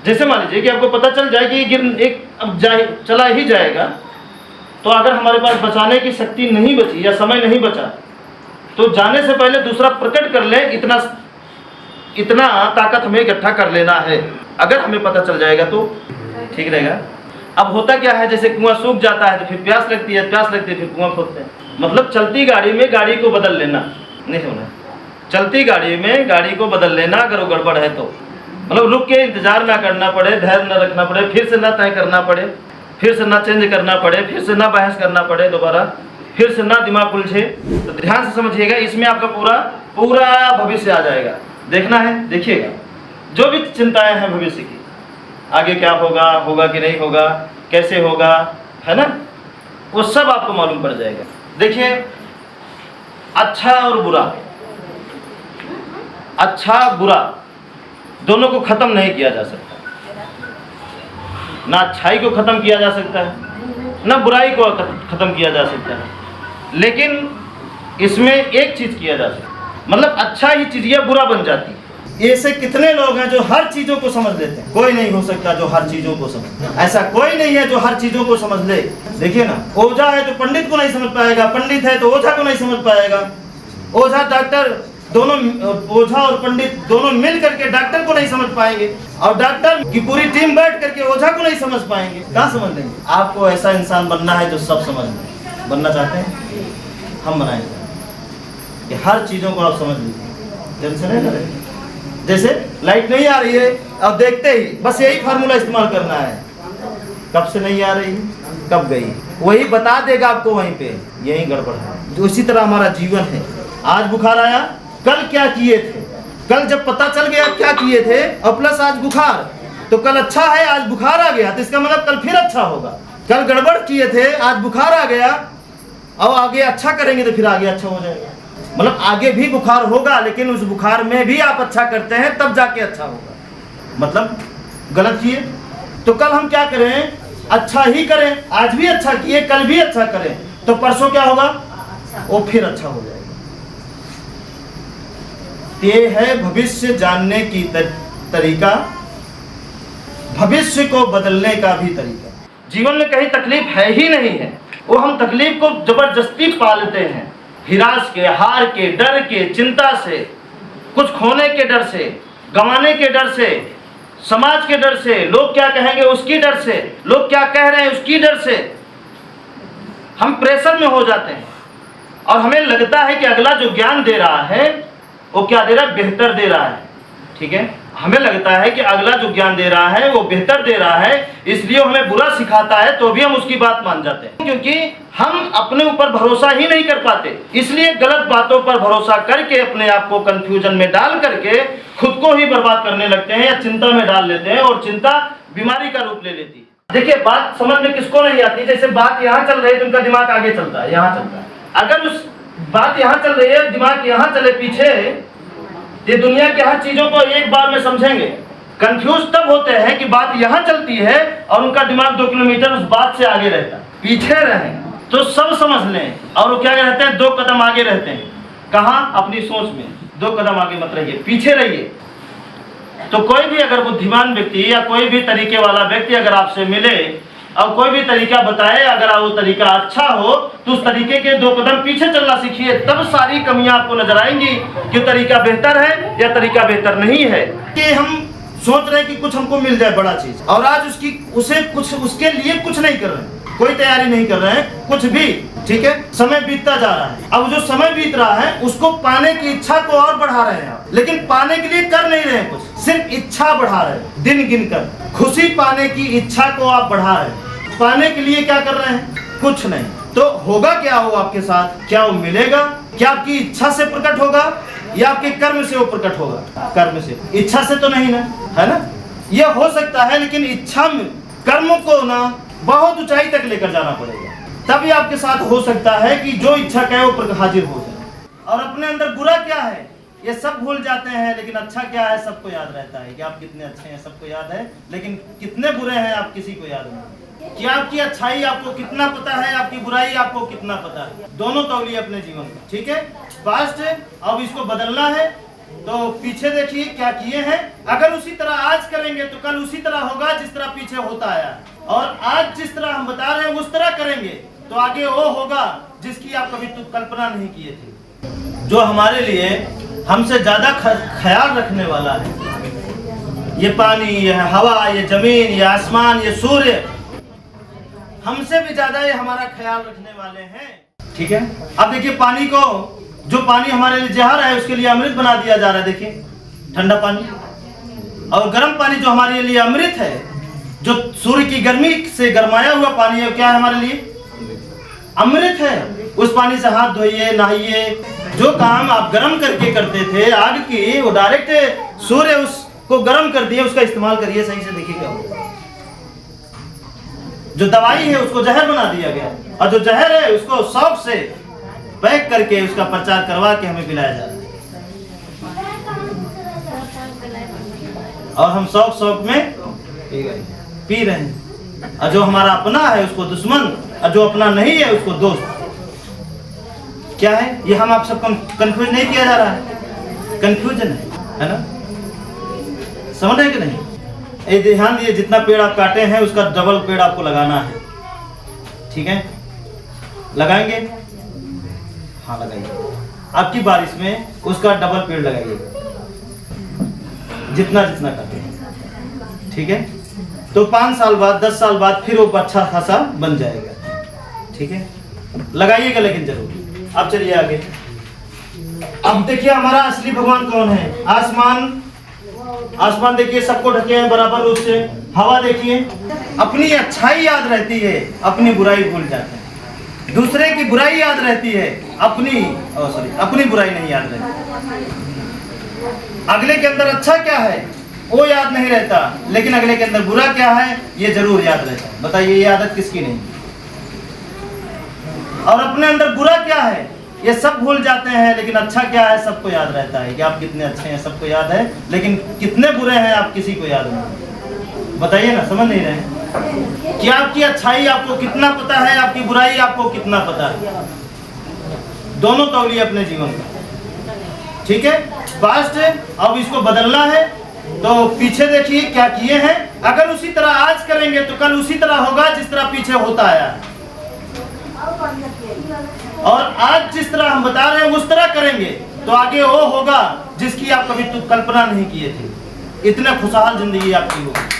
जैसे मान लीजिए कि आपको पता चल जाए कि अब चला ही जाएगा, तो अगर हमारे पास बचाने की शक्ति नहीं बची या समय नहीं बचा, तो जाने से पहले दूसरा प्रकट कर ले, इतना ताकत हमें इकट्ठा कर लेना है। अगर हमें पता चल जाएगा तो ठीक रहेगा। अब होता क्या है, जैसे कुआं सूख जाता है तो फिर प्यास लगती है, फिर कुआं खोदते हैं। मतलब चलती गाड़ी में गाड़ी को बदल लेना नहीं होना। चलती गाड़ी में गाड़ी को बदल लेना अगर वो गड़बड़ है तो, मतलब रुक के इंतजार ना करना पड़े, धैर्य ना रखना पड़े, फिर से ना तय करना पड़े, फिर से ना चेंज करना पड़े, फिर से ना बहस करना पड़े दोबारा, फिर से ना दिमाग उलझे। तो ध्यान से समझिएगा, इसमें आपका पूरा भविष्य आ जाएगा। देखना है, देखिएगा जो भी चिंताएं हैं भविष्य की, आगे क्या होगा कि नहीं होगा, कैसे होगा, है ना, वो सब आपको मालूम पड़ जाएगा। देखिए, अच्छा और बुरा दोनों को खत्म नहीं किया जा सकता। ना अच्छाई को खत्म किया जा सकता है, ना बुराई को खत्म किया जा सकता है, लेकिन इसमें एक चीज किया जा सकता है, मतलब अच्छा ही चीज या बुरा बन जाती है। ऐसे कितने लोग हैं जो हर चीजों को समझ लेते हैं? कोई नहीं हो सकता जो हर चीजों को समझ, ऐसा कोई नहीं है जो हर चीजों को समझ ले। देखिए ना, ओझा है तो पंडित को नहीं समझ पाएगा, पंडित है तो ओझा को नहीं समझ पाएगा, ओझा डॉक्टर दोनों, ओझा और पंडित दोनों मिल करके डॉक्टर को नहीं समझ पाएंगे, और डॉक्टर की पूरी टीम बैठ करके ओझा को नहीं समझ पाएंगे। कहाँ समझ लेंगे? आपको ऐसा इंसान बनना है जो सब समझ ले। बनना चाहते हैं? हम बनाएंगे कि हर चीजों को आप समझ लीजिए, टेंशन नहीं करें। जैसे लाइट नहीं आ रही है, अब देखते ही बस यही फार्मूला इस्तेमाल करना है, कब से नहीं आ रही, कब गई, वही बता देगा आपको वहीं पे, यही गड़बड़ है। जो इसी तरह हमारा जीवन है। आज बुखार आया, कल क्या किए थे, कल जब पता चल गया क्या किए थे, और प्लस आज बुखार, तो कल अच्छा है, आज बुखार आ गया, तो इसका मतलब कल फिर अच्छा होगा। कल गड़बड़ किए थे, आज बुखार आ गया, और आगे अच्छा करेंगे तो फिर आगे अच्छा हो जाएगा। मतलब आगे भी बुखार होगा, लेकिन उस बुखार में भी आप अच्छा करते हैं तब जाके अच्छा होगा। मतलब गलत किए तो कल हम क्या करें, अच्छा ही करें। आज भी अच्छा किए, कल भी अच्छा करें, तो परसों क्या होगा, वो फिर अच्छा हो जाएगा। ये है भविष्य जानने की तरीका, भविष्य को बदलने का भी तरीका। जीवन में कहीं तकलीफ है ही नहीं है, वो हम तकलीफ को जबरदस्ती पालते हैं, हिरास के, हार के, डर के, चिंता से, कुछ खोने के डर से, गंवाने के डर से, समाज के डर से, लोग क्या कहेंगे उसकी डर से, लोग क्या कह रहे हैं उसकी डर से हम प्रेशर में हो जाते हैं। और हमें लगता है कि अगला जो ज्ञान दे रहा है वो क्या दे रहा है, बेहतर दे रहा है। ठीक है, हमें लगता है कि अगला जो ज्ञान दे रहा है वो बेहतर दे रहा है, इसलिए हमें बुरा सिखाता है तो भी हम उसकी बात मान जाते हैं, क्योंकि हम अपने ऊपर भरोसा ही नहीं कर पाते। इसलिए गलत बातों पर भरोसा करके अपने आप को कंफ्यूजन में डाल करके खुद को ही बर्बाद करने लगते हैं या चिंता में डाल लेते हैं, और चिंता बीमारी का रूप ले लेती है। देखिए, बात समझ में किसको नहीं आती, जैसे बात यहाँ चल रही है तो उनका दिमाग आगे चलता है, यहाँ चलता है। अगर उस बात यहाँ चल रही है, दिमाग यहाँ चले पीछे, ये दुनिया के हर चीजों को एक बार में समझेंगे। कंफ्यूज तब होते हैं कि बात यहाँ चलती है और उनका दिमाग 2 किलोमीटर उस बात से आगे रहता है। पीछे रहें तो सब समझ लें, और वो क्या रहते हैं, 2 कदम आगे रहते हैं। कहाँ? अपनी सोच में 2 कदम आगे मत रहिए, पीछे रहिए। तो कोई भी अगर बुद्धिमान व्यक्ति या कोई भी तरीके वाला व्यक्ति अगर आपसे मिले और कोई भी तरीका बताए, अगर वो तरीका अच्छा हो तो उस तरीके के 2 कदम पीछे चलना सीखिए, तब सारी कमियां आपको नजर आएंगी कि तरीका बेहतर है या तरीका बेहतर नहीं है। कि हम सोच रहे हैं कि कुछ हमको मिल जाए बड़ा चीज, और आज उसके लिए कुछ नहीं कर रहे हैं, कोई तैयारी नहीं कर रहे हैं, कुछ भी। ठीक है, समय बीतता जा रहा है। अब जो समय बीत रहा है उसको पाने की इच्छा को और बढ़ा रहे हैं आप, लेकिन पाने के लिए कर नहीं रहे हैं कुछ, सिर्फ इच्छा बढ़ा रहे हैं। दिन गिन कर खुशी पाने की इच्छा को आप बढ़ा रहे हैं, पाने के लिए क्या कर रहे हैं, कुछ नहीं। तो होगा क्या हो आपके साथ, क्या वो मिलेगा, क्या आपकी इच्छा से प्रकट होगा या आपके कर्म से वो प्रकट होगा? कर्म से, इच्छा से तो नहीं ना, है ना। यह हो सकता है, लेकिन इच्छा में कर्म को ना बहुत ऊंचाई तक लेकर जाना पड़ेगा, तभी आपके साथ हो सकता है कि जो इच्छा कहे वो हाजिर हो जाए। और अपने अंदर बुरा क्या है ये सब भूल जाते हैं, लेकिन अच्छा क्या है सबको याद रहता है कि आप कितने अच्छे हैं, सबको याद है, लेकिन कितने बुरे हैं आप किसी को याद नहीं। कि आपकी अच्छाई आपको कितना पता है, आपकी बुराई आपको कितना पता है, दोनों तौलिए अपने जीवन में। ठीक है, पास्ट अब इसको बदलना है, तो पीछे देखिए क्या किए हैं। अगर उसी तरह आज करेंगे तो कल उसी तरह होगा जिस तरह पीछे होता आया, और आज जिस तरह हम बता रहे हैं उस तरह करेंगे तो आगे वो होगा जिसकी आप कभी तो कल्पना नहीं किए थे। जो हमारे लिए हमसे ज्यादा ख्याल रखने वाला है, ये पानी, ये हवा, ये जमीन, ये आसमान, ये सूर्य, हमसे भी ज्यादा ये हमारा ख्याल रखने वाले हैं। ठीक है, अब देखिए पानी को, जो पानी हमारे लिए जहर है उसके लिए अमृत बना दिया जा रहा है। देखिए ठंडा पानी, और गर्म पानी जो हमारे लिए अमृत है, जो सूर्य की गर्मी से गरमाया हुआ पानी है, क्या है हमारे लिए अमृत है। उस पानी से हाथ धोइए, नहाइए, जो काम आप गर्म करके करते थे आग की, वो डायरेक्ट सूर्य उसको गर्म कर दिए, उसका इस्तेमाल करिए सही से, देखिए क्या होगा। जो दवाई है उसको जहर बना दिया गया, और जो जहर है उसको शौक से पैक करके उसका प्रचार करवा के हमें पिलाया जा रहा है, और हम शौक में पी रहे हैं। और जो हमारा अपना है उसको दुश्मन, और जो अपना नहीं है उसको दोस्त। क्या है ये, हम आप सबको कंफ्यूज नहीं किया जा रहा है, कंफ्यूजन है ना, समझ रहे कि नहीं। ये ध्यान दिए, जितना पेड़ आप काटे हैं उसका डबल पेड़ आपको लगाना है। ठीक है, लगाएंगे, हाँ लगाइए। आपकी बारिश में उसका डबल पेड़ लगाइए, जितना जितना काटे। ठीक है, तो 5 साल बाद, 10 साल बाद फिर वो अच्छा खासा बन जाएगा। ठीक है, लगाइएगा लेकिन जरूर। अब चलिए आगे। अब देखिए हमारा असली भगवान कौन है। आसमान, आसमान देखिए सबको ढके हैं बराबर रूप से। हवा देखिए, अपनी अच्छाई याद रहती है, अपनी बुराई भूल जाते हैं। दूसरे की बुराई याद रहती है, अपनी बुराई नहीं याद रहती। अगले के अंदर अच्छा क्या है वो याद नहीं रहता, लेकिन अगले के अंदर बुरा क्या है ये जरूर याद रहता है। बताइए ये आदत किसकी नहीं। और अपने अंदर बुरा क्या है ये सब भूल जाते हैं, लेकिन अच्छा क्या है सबको याद रहता है कि आप कितने अच्छे हैं, सबको याद है, लेकिन कितने बुरे हैं आप किसी को याद नहीं। बताइए ना, समझ नहीं रहे कि आपकी अच्छाई आपको कितना पता है, आपकी बुराई आपको कितना पता है। दोनों तौलिए अपने जीवन का। ठीक है, पास्ट है, अब इसको बदलना है। तो पीछे देखिए क्या किए हैं। अगर उसी तरह आज करेंगे तो कल उसी तरह होगा जिस तरह पीछे होता आया, और आज जिस तरह हम बता रहे हैं उस तरह करेंगे तो आगे वो होगा जिसकी आप कभी तो कल्पना नहीं किए थे। इतने खुशहाल जिंदगी आपकी होगी।